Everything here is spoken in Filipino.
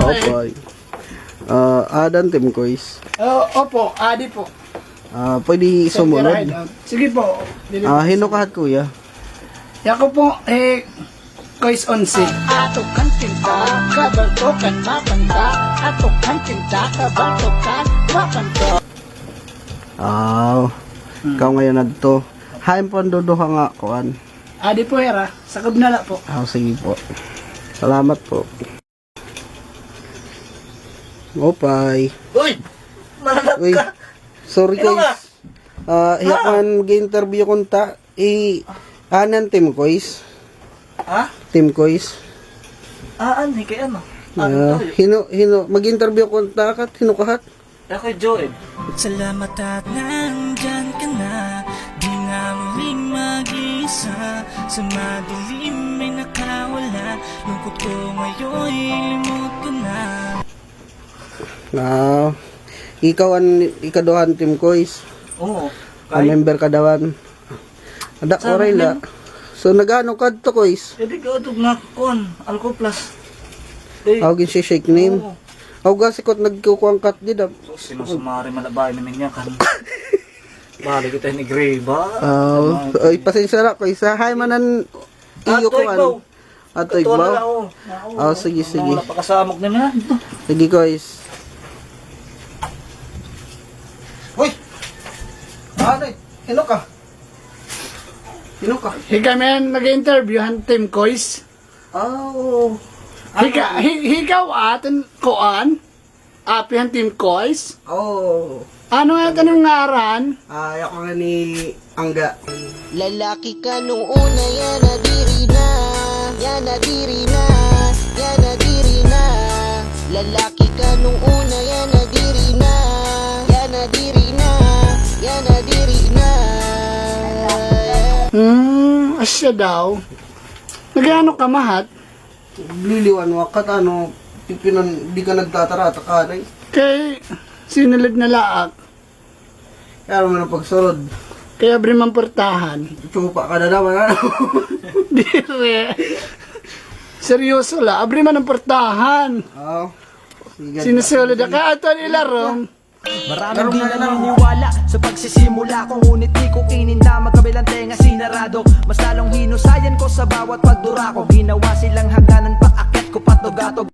Opay. Adan Team Kois. Opo, adi po. Pwede sumunod. Sige po. Hinukahat kuya. Yako po, Kois 11. Atukan cinta, kabaltokan mapanda. Atukan cinta, kabaltokan mapanda. Ikaw ngayon nagto. Haim po ang duduha nga kuan. Adi po hera, sakab na la po. Sige po. Salamat po. Opay. Uy! Mananap Uy, ka! sorry Ano guys. Hiyakan mag-interview kunta. Anan Team Kois. Ha? Team Kois. Ani kay ano? Ano to? Mag-interview kunta kat hinukahat. Ako kay Joel. Salamat at nandyan ka na. Di na muling mag-isa. Sa madilim may nakawala. Lungkot ko ngayon, limot ko na. Ikaduhan Team Kois. Oo. Member ka dawan. Adak oray la. So nagano ka to Kois? Pwede ka ito nga kon. Alco Plus. Awagin si shake name. Awag sikot nagkukuang kat di da. Sinusumari malabay namin niya kan. Balik kita ni Greba. Ay pasensya na Kois. Hay manan iyo ko ano. Ato igbaw. Sige. Wala pa kasamok na na. Sige Kois. Uy! Ate, hino ka? Higa men mag-interview han Team Kois. Higaw atin koan. Api han Team Kois. Ano nga tanong ngaran? Ako nga ni Angga. Lalaki ka nung una, yan nadiri na. Yan nadiri na. Yan nadiri na. Lalaki ka nung una, yan nadiri na. Yan nadiri na. Yan nadiri na. Asya daw. Nagano ka mahat? Liliwan wakat ano, pipinan di ka nagtatarata ka rin. Kay sinulid na laak. Kaya naman ang pagsulod. Kaya brimang portahan. Chupa ka na naman ano. Dire. Seryoso la, abri man ang portahan. Sinusulod ka ato nilarong. Maraming di na naniniwala sa pagsisimula ko. Ngunit di ko ininda magkabilang tenga sinarado. Mas lalong hinusayan ko sa bawat pagdura ko. Ginawa silang hagdanan pa akit ko patugatog.